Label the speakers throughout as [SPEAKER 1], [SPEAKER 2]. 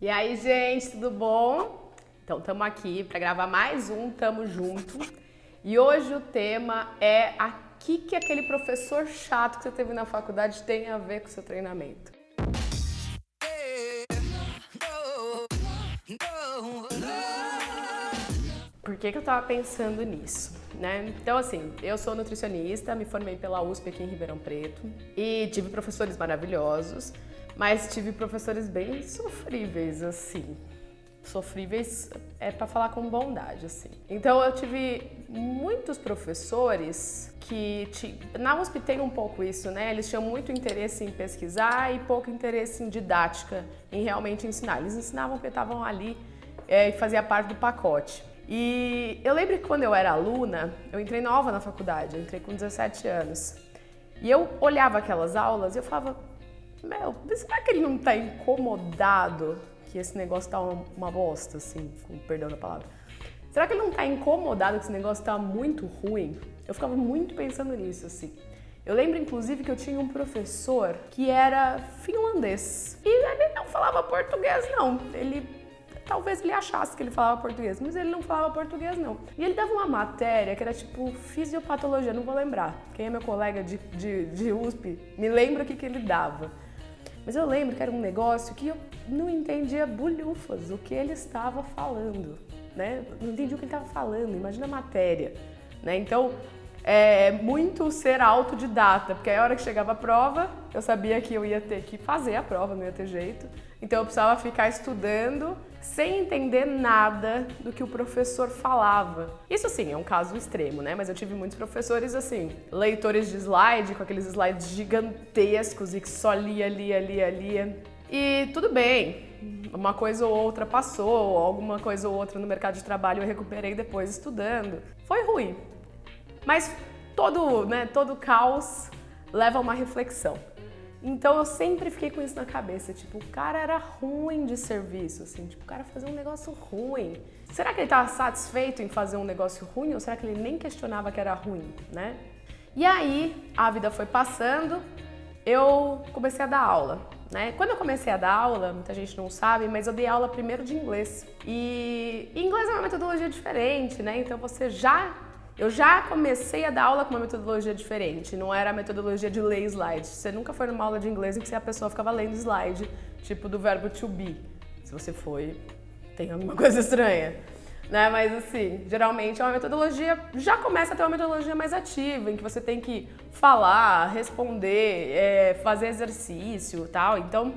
[SPEAKER 1] E aí, gente, tudo bom? Então, estamos aqui para gravar mais um Tamo Junto. E hoje o tema é que aquele professor chato que você teve na faculdade tem a ver com o seu treinamento. Por que eu tava pensando nisso, né? Então, assim, eu sou nutricionista, me formei pela USP aqui em Ribeirão Preto e tive professores maravilhosos, mas tive professores bem sofríveis, assim. Sofríveis é pra falar com bondade, assim. Então, eu tive muitos professores que... Na USP tem um pouco isso, né? Eles tinham muito interesse em pesquisar e pouco interesse em didática, em realmente ensinar. Eles ensinavam porque estavam ali e fazia parte do pacote. E eu lembro que quando eu era aluna, eu entrei nova na faculdade, eu entrei com 17 anos. E eu olhava aquelas aulas e eu falava, será que ele não tá incomodado que esse negócio tá uma bosta, assim, com perdão da palavra? Será que ele não tá incomodado que esse negócio tá muito ruim? Eu ficava muito pensando nisso, assim. Eu lembro, inclusive, que eu tinha um professor que era finlandês. E ele não falava português, não. Talvez ele achasse que ele falava português, mas ele não falava português, não. E ele dava uma matéria que era tipo fisiopatologia, não vou lembrar. Quem é meu colega de USP me lembra o que ele dava. Mas eu lembro que era um negócio que eu não entendia bulhufas o que ele estava falando, né? Não entendi o que ele estava falando, imagina a matéria, né? Então, é muito ser autodidata, porque a hora que chegava a prova, eu sabia que eu ia ter que fazer a prova, não ia ter jeito. Então eu precisava ficar estudando sem entender nada do que o professor falava. Isso sim, é um caso extremo, né? Mas eu tive muitos professores assim, leitores de slide, com aqueles slides gigantescos e que só lia. E tudo bem, uma coisa ou outra passou, alguma coisa ou outra no mercado de trabalho eu recuperei depois estudando. Foi ruim, mas todo caos leva a uma reflexão. Então eu sempre fiquei com isso na cabeça, tipo, o cara era ruim de serviço, assim, tipo, o cara fazia um negócio ruim. Será que ele estava satisfeito em fazer um negócio ruim ou será que ele nem questionava que era ruim, né? E aí a vida foi passando, eu comecei a dar aula, né? Quando eu comecei a dar aula, muita gente não sabe, mas eu dei aula primeiro de inglês. E inglês é uma metodologia diferente, né? Então eu já comecei a dar aula com uma metodologia diferente, não era a metodologia de ler slide. Você nunca foi numa aula de inglês em que a pessoa ficava lendo slide, tipo do verbo to be. Se você foi, tem alguma coisa estranha, né? Mas assim, geralmente é uma metodologia, já começa a ter uma metodologia mais ativa, em que você tem que falar, responder, fazer exercício e tal. Então,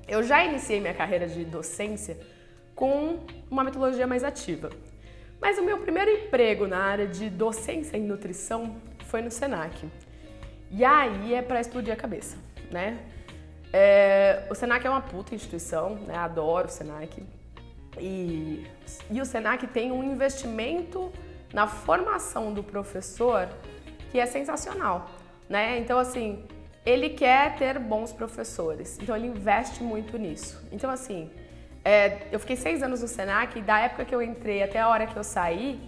[SPEAKER 1] eu já iniciei minha carreira de docência com uma metodologia mais ativa. Mas o meu primeiro emprego na área de docência em nutrição foi no Senac. E aí é pra explodir a cabeça, né? O Senac é uma puta instituição, né? Adoro o Senac. E o Senac tem um investimento na formação do professor que é sensacional, né? Então, assim, ele quer ter bons professores, então ele investe muito nisso. Então, assim, eu fiquei 6 anos no Senac e da época que eu entrei até a hora que eu saí,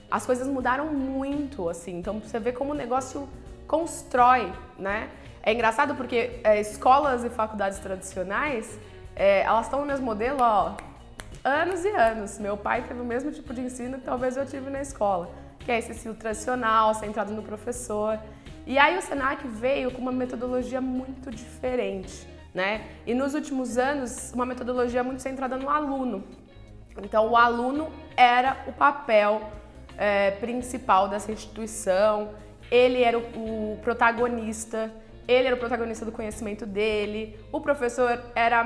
[SPEAKER 1] as coisas mudaram muito, assim. Então você vê como o negócio constrói, né? É engraçado porque escolas e faculdades tradicionais, elas estão no mesmo modelo, ó, anos e anos. Meu pai teve o mesmo tipo de ensino que talvez eu tive na escola, que é esse estilo tradicional, centrado no professor. E aí o Senac veio com uma metodologia muito diferente, né? E nos últimos anos, uma metodologia muito centrada no aluno. Então, o aluno era o papel principal dessa instituição, ele era o protagonista, ele era o protagonista do conhecimento dele, o professor era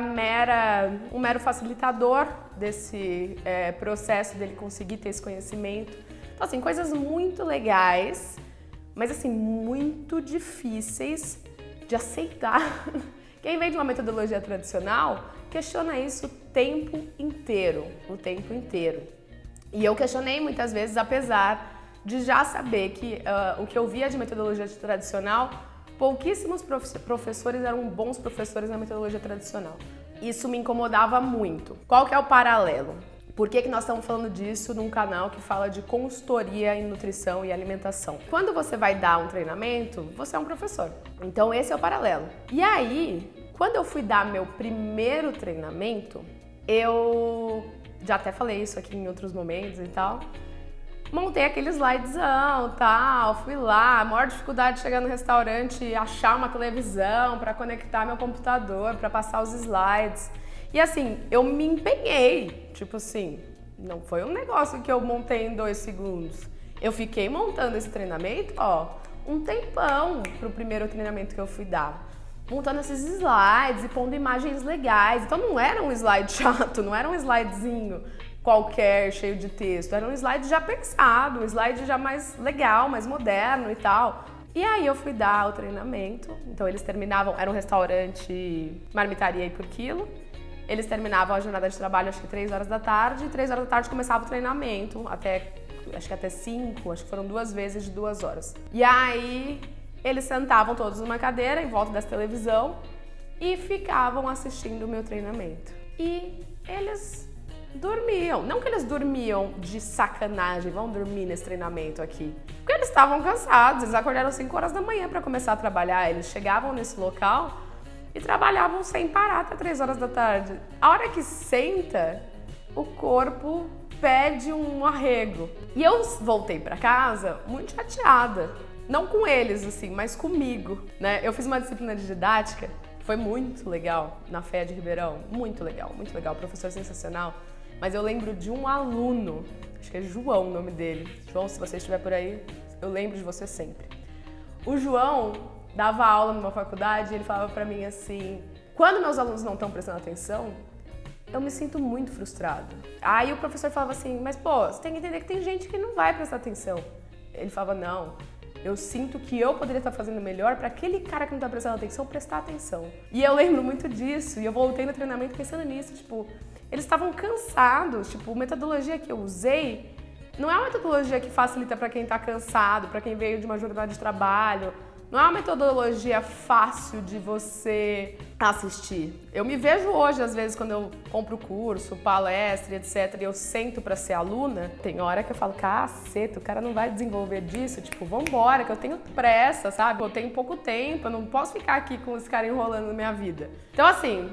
[SPEAKER 1] um mero facilitador desse processo dele conseguir ter esse conhecimento. Então, assim, coisas muito legais, mas, assim, muito difíceis de aceitar. Quem vem de uma metodologia tradicional questiona isso o tempo inteiro. E eu questionei muitas vezes, apesar de já saber que o que eu via de metodologia tradicional, pouquíssimos professores eram bons professores na metodologia tradicional. Isso me incomodava muito. Qual que é o paralelo? Por que nós estamos falando disso num canal que fala de consultoria em nutrição e alimentação? Quando você vai dar um treinamento, você é um professor. Então esse é o paralelo. E aí, quando eu fui dar meu primeiro treinamento, eu já até falei isso aqui em outros momentos e tal. Montei aquele slidezão, tal, fui lá, a maior dificuldade de chegar no restaurante e achar uma televisão para conectar meu computador, para passar os slides. E assim, eu me empenhei, tipo assim, não foi um negócio que eu montei em 2 segundos. Eu fiquei montando esse treinamento, um tempão pro primeiro treinamento que eu fui dar. Montando esses slides e pondo imagens legais. Então não era um slide chato, não era um slidezinho qualquer, cheio de texto. Era um slide já pensado, um slide já mais legal, mais moderno e tal. E aí eu fui dar o treinamento. Então eles terminavam, era um restaurante marmitaria aí por quilo. Eles terminavam a jornada de trabalho acho que 3 horas da tarde. E 3 horas da tarde começava o treinamento, acho que até 5, acho que foram 2 vezes de 2 horas. E aí eles sentavam todos numa cadeira em volta dessa televisão e ficavam assistindo o meu treinamento. E eles dormiam. Não que eles dormiam de sacanagem, vão dormir nesse treinamento aqui. Porque eles estavam cansados, eles acordaram 5 horas da manhã para começar a trabalhar. Eles chegavam nesse local e trabalhavam sem parar até 3 horas da tarde. A hora que senta, o corpo pede um arrego. E eu voltei para casa muito chateada. Não com eles, assim, mas comigo, né? Eu fiz uma disciplina de didática, foi muito legal, na FEA de Ribeirão. Muito legal, professor sensacional. Mas eu lembro de um aluno, acho que é João o nome dele. João, se você estiver por aí, eu lembro de você sempre. O João dava aula numa faculdade e ele falava pra mim assim, quando meus alunos não estão prestando atenção, eu me sinto muito frustrado. Aí o professor falava assim, mas pô, você tem que entender que tem gente que não vai prestar atenção. Ele falava, não, eu sinto que eu poderia estar fazendo melhor para aquele cara que não está prestando atenção, prestar atenção. E eu lembro muito disso, e eu voltei no treinamento pensando nisso, tipo, eles estavam cansados, tipo, a metodologia que eu usei não é uma metodologia que facilita para quem está cansado, para quem veio de uma jornada de trabalho, não é uma metodologia fácil de você assistir. Eu me vejo hoje, às vezes, quando eu compro curso, palestra, etc, e eu sento para ser aluna, tem hora que eu falo, caceta, o cara não vai desenvolver disso, tipo, vambora, que eu tenho pressa, sabe? Eu tenho pouco tempo, eu não posso ficar aqui com esse cara enrolando na minha vida. Então, assim,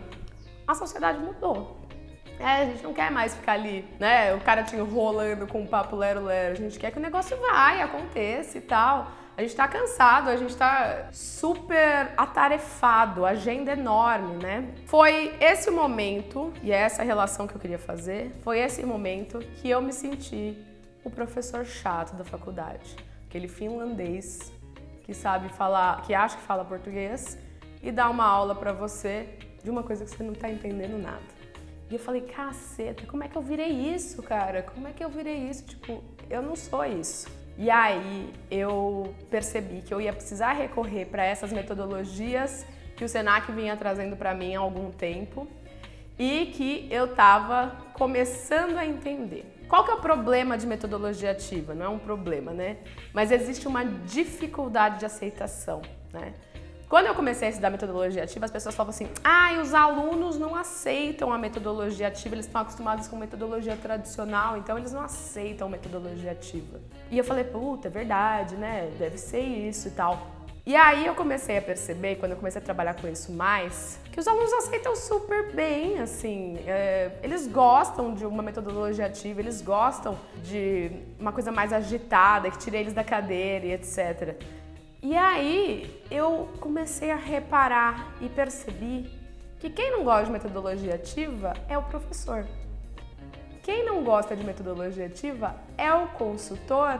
[SPEAKER 1] a sociedade mudou. A gente não quer mais ficar ali, né? O cara te enrolando com um papo lero-lero. A gente quer que o negócio vai, aconteça e tal. A gente tá cansado, a gente tá super atarefado, agenda enorme, né? Foi esse o momento, e é essa relação que eu queria fazer, foi esse momento que eu me senti o professor chato da faculdade. Aquele finlandês que sabe falar, que acha que fala português e dá uma aula pra você de uma coisa que você não tá entendendo nada. E eu falei, caceta, como é que eu virei isso, cara? Como é que eu virei isso? Tipo, eu não sou isso. E aí eu percebi que eu ia precisar recorrer para essas metodologias que o Senac vinha trazendo para mim há algum tempo e que eu estava começando a entender. Qual que é o problema de metodologia ativa? Não é um problema, né? Mas existe uma dificuldade de aceitação, né? Quando eu comecei a estudar metodologia ativa, as pessoas falavam assim, e os alunos não aceitam a metodologia ativa, eles estão acostumados com metodologia tradicional, então eles não aceitam metodologia ativa. E eu falei, puta, é verdade, né? Deve ser isso e tal. E aí eu comecei a perceber, quando eu comecei a trabalhar com isso mais, que os alunos aceitam super bem, assim, eles gostam de uma metodologia ativa, eles gostam de uma coisa mais agitada, que tire eles da cadeira e etc. E aí eu comecei a reparar e percebi que quem não gosta de metodologia ativa é o professor. Quem não gosta de metodologia ativa é o consultor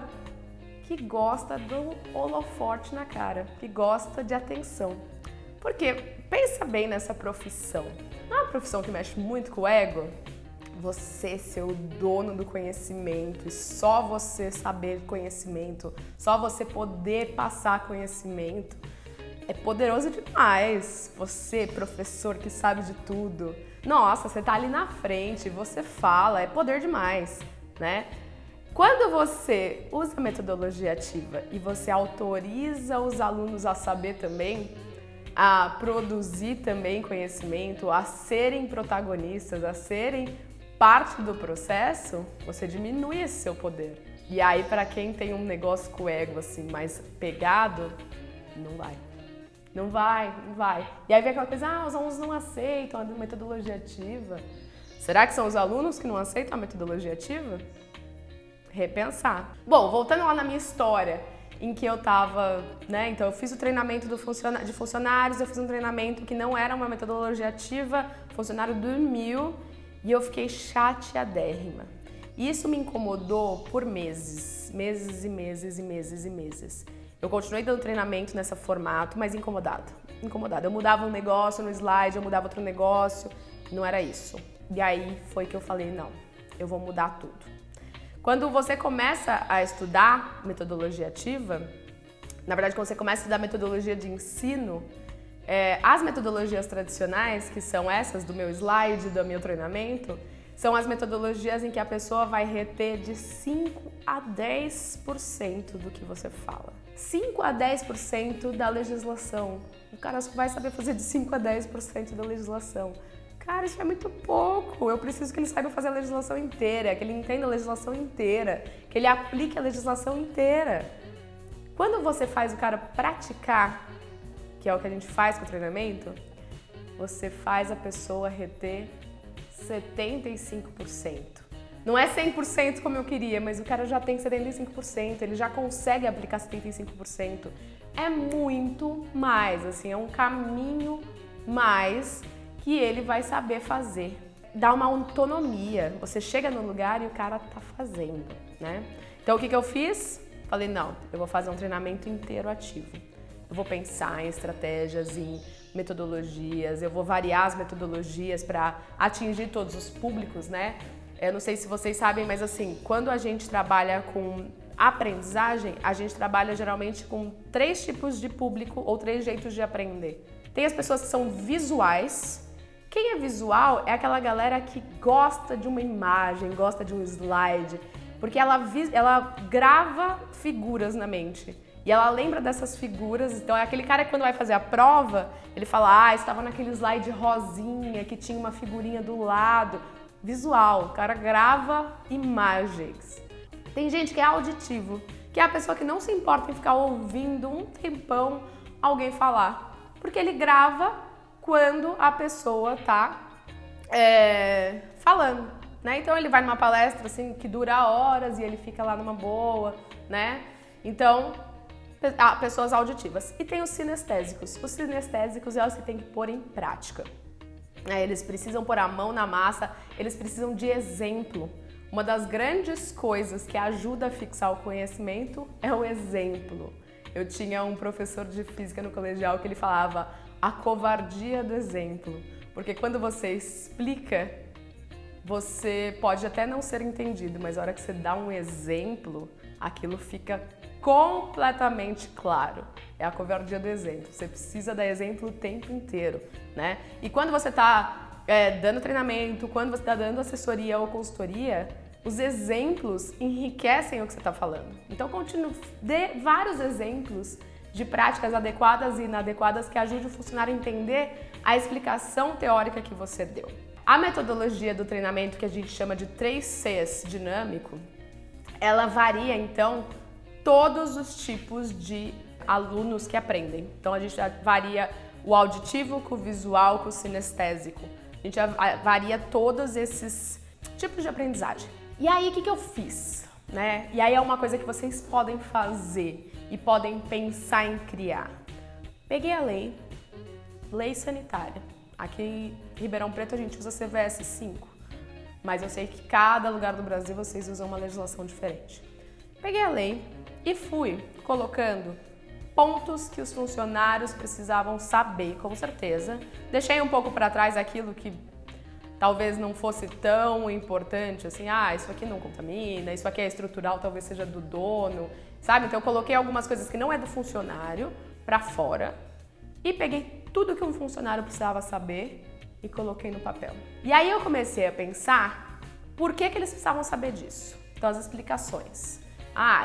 [SPEAKER 1] que gosta do holofote na cara, que gosta de atenção. Porque pensa bem nessa profissão. Não é uma profissão que mexe muito com o ego? Você ser o dono do conhecimento e só você saber conhecimento, só você poder passar conhecimento, é poderoso demais. Você, professor que sabe de tudo, nossa, você tá ali na frente, você fala, é poder demais, né? Quando você usa a metodologia ativa e você autoriza os alunos a saber também, a produzir também conhecimento, a serem protagonistas, a serem parte do processo, você diminui esse seu poder. E aí, para quem tem um negócio com o ego assim mais pegado, não vai. Não vai. E aí vem aquela coisa, os alunos não aceitam a metodologia ativa. Será que são os alunos que não aceitam a metodologia ativa? Repensar. Bom, voltando lá na minha história, em que eu tava, né, então eu fiz o treinamento de funcionários, eu fiz um treinamento que não era uma metodologia ativa, o funcionário dormiu e eu fiquei chateadérrima. Isso me incomodou por meses, meses e meses e meses e meses. Eu continuei dando treinamento nesse formato, mas incomodada. Eu mudava um negócio no slide, eu mudava outro negócio, não era isso. E aí foi que eu falei, não, eu vou mudar tudo. Quando você começa a estudar metodologia ativa, na verdade, quando você começa a estudar metodologia de ensino, as metodologias tradicionais, que são essas do meu slide, do meu treinamento, são as metodologias em que a pessoa vai reter de 5 a 10% do que você fala. 5 a 10% da legislação. O cara só vai saber fazer de 5 a 10% da legislação. Cara, isso é muito pouco. Eu preciso que ele saiba fazer a legislação inteira, que ele entenda a legislação inteira, que ele aplique a legislação inteira. Quando você faz o cara praticar, que é o que a gente faz com o treinamento, você faz a pessoa reter 75%. Não é 100% como eu queria, mas o cara já tem 75%, ele já consegue aplicar 75%. É muito mais, assim, é um caminho mais que ele vai saber fazer. Dá uma autonomia. Você chega no lugar e o cara tá fazendo, né? Então o que eu fiz? Falei, não, eu vou fazer um treinamento inteiro ativo. Eu vou pensar em estratégias, em metodologias, eu vou variar as metodologias para atingir todos os públicos, né? Eu não sei se vocês sabem, mas assim, quando a gente trabalha com aprendizagem, a gente trabalha geralmente com 3 tipos de público ou 3 jeitos de aprender. Tem as pessoas que são visuais. Quem é visual é aquela galera que gosta de uma imagem, gosta de um slide, porque ela grava figuras na mente e ela lembra dessas figuras. Então é aquele cara que quando vai fazer a prova, ele fala, estava naquele slide rosinha que tinha uma figurinha do lado. Visual, o cara grava imagens. Tem gente que é auditivo, que é a pessoa que não se importa em ficar ouvindo um tempão alguém falar, porque ele grava quando a pessoa tá falando, né? Então ele vai numa palestra assim que dura horas e ele fica lá numa boa, né? Então, pessoas auditivas. E tem os sinestésicos. Os sinestésicos é os que tem que pôr em prática. Eles precisam pôr a mão na massa, eles precisam de exemplo. Uma das grandes coisas que ajuda a fixar o conhecimento é o exemplo. Eu tinha um professor de física no colegial que ele falava a covardia do exemplo, porque quando você explica, você pode até não ser entendido, mas a hora que você dá um exemplo, aquilo fica completamente claro. É a covardia do exemplo. Você precisa dar exemplo o tempo inteiro, né? E quando você está dando treinamento, quando você está dando assessoria ou consultoria, os exemplos enriquecem o que você está falando. Então, dê vários exemplos de práticas adequadas e inadequadas que ajude o funcionário a entender a explicação teórica que você deu. A metodologia do treinamento, que a gente chama de 3Cs dinâmico, ela varia, então, todos os tipos de alunos que aprendem. Então, a gente varia o auditivo com o visual, com o sinestésico. A gente varia todos esses tipos de aprendizagem. E aí, o que eu fiz? Né? E aí é uma coisa que vocês podem fazer e podem pensar em criar. Peguei a lei sanitária. Aqui em Ribeirão Preto a gente usa CVS 5, mas eu sei que cada lugar do Brasil vocês usam uma legislação diferente. Peguei a lei e fui colocando pontos que os funcionários precisavam saber, com certeza. Deixei um pouco para trás aquilo que talvez não fosse tão importante, assim, isso aqui não contamina, isso aqui é estrutural, talvez seja do dono, sabe? Então eu coloquei algumas coisas que não é do funcionário para fora e peguei tudo que um funcionário precisava saber e coloquei no papel. E aí eu comecei a pensar por que eles precisavam saber disso. Então as explicações.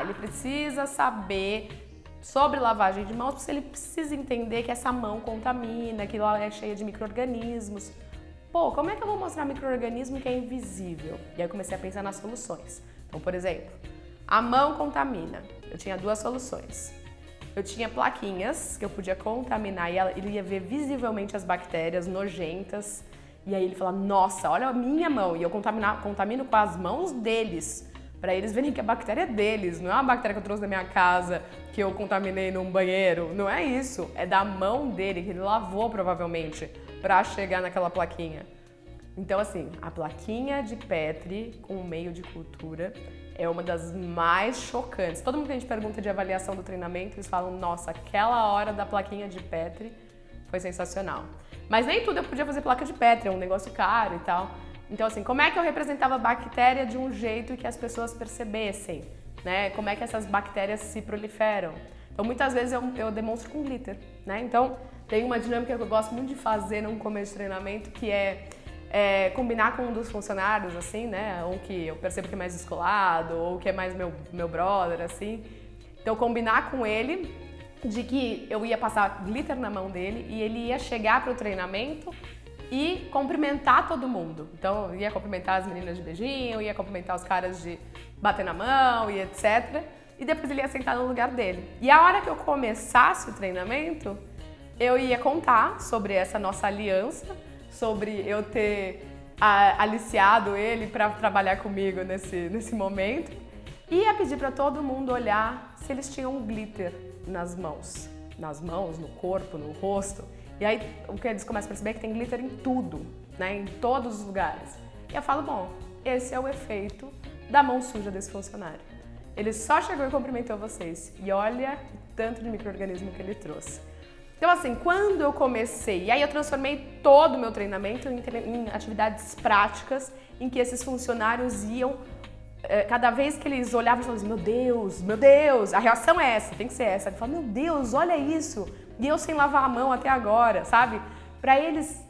[SPEAKER 1] Ele precisa saber sobre lavagem de mãos, porque ele precisa entender que essa mão contamina, que ela é cheia de micro-organismos. Pô, como é que eu vou mostrar micro-organismo que é invisível? E aí eu comecei a pensar nas soluções. Então, por exemplo, a mão contamina. Eu tinha 2 soluções. Eu tinha plaquinhas que eu podia contaminar e ele ia ver visivelmente as bactérias nojentas. E aí ele fala, nossa, olha a minha mão. E eu contamino com as mãos deles. Pra eles verem que a bactéria é deles. Não é uma bactéria que eu trouxe da minha casa, que eu contaminei num banheiro. Não é isso. É da mão dele, que ele lavou provavelmente, pra chegar naquela plaquinha. Então, assim, a plaquinha de Petri com o meio de cultura é uma das mais chocantes. Todo mundo que a gente pergunta de avaliação do treinamento, eles falam, nossa, aquela hora da plaquinha de Petri foi sensacional. Mas nem tudo eu podia fazer placa de Petri, é um negócio caro e tal. Então, assim, como é que eu representava a bactéria de um jeito que as pessoas percebessem, né? Como é que essas bactérias se proliferam? Então, muitas vezes eu demonstro com glitter, né? Então, tem uma dinâmica que eu gosto muito de fazer num começo de treinamento, que é combinar com um dos funcionários, assim, né? Ou que eu percebo que é mais descolado, ou que é mais meu brother, assim. Então, combinar com ele de que eu ia passar glitter na mão dele e ele ia chegar pro treinamento e cumprimentar todo mundo. Então, eu ia cumprimentar as meninas de beijinho, ia cumprimentar os caras de bater na mão e etc. E depois ele ia sentar no lugar dele. E a hora que eu começasse o treinamento, eu ia contar sobre essa nossa aliança, sobre eu ter aliciado ele para trabalhar comigo nesse momento. E ia pedir para todo mundo olhar se eles tinham glitter nas mãos, no corpo, no rosto. E aí o que eles começam a perceber é que tem glitter em tudo, né? Em todos os lugares. E eu falo, bom, esse é o efeito da mão suja desse funcionário. Ele só chegou e cumprimentou vocês. E olha o tanto de micro-organismo que ele trouxe. Então, assim, quando eu comecei, e aí eu transformei todo o meu treinamento em atividades práticas em que esses funcionários iam, cada vez que eles olhavam, eles falavam assim, meu Deus, a reação é essa, tem que ser essa. Ele fala, meu Deus, olha isso, e eu sem lavar a mão até agora, sabe? Para eles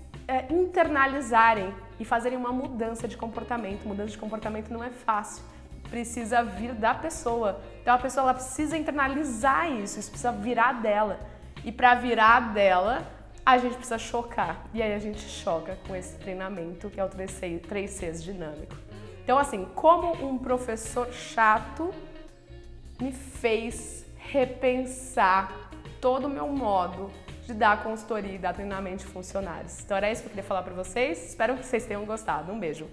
[SPEAKER 1] internalizarem e fazerem uma mudança de comportamento. Mudança de comportamento não é fácil, precisa vir da pessoa. Então a pessoa ela precisa internalizar isso precisa virar dela. E para virar dela, a gente precisa chocar. E aí a gente choca com esse treinamento que é o 3Cs dinâmico. Então, assim, como um professor chato me fez repensar todo o meu modo de dar consultoria e dar treinamento de funcionários. Então era isso que eu queria falar para vocês. Espero que vocês tenham gostado. Um beijo!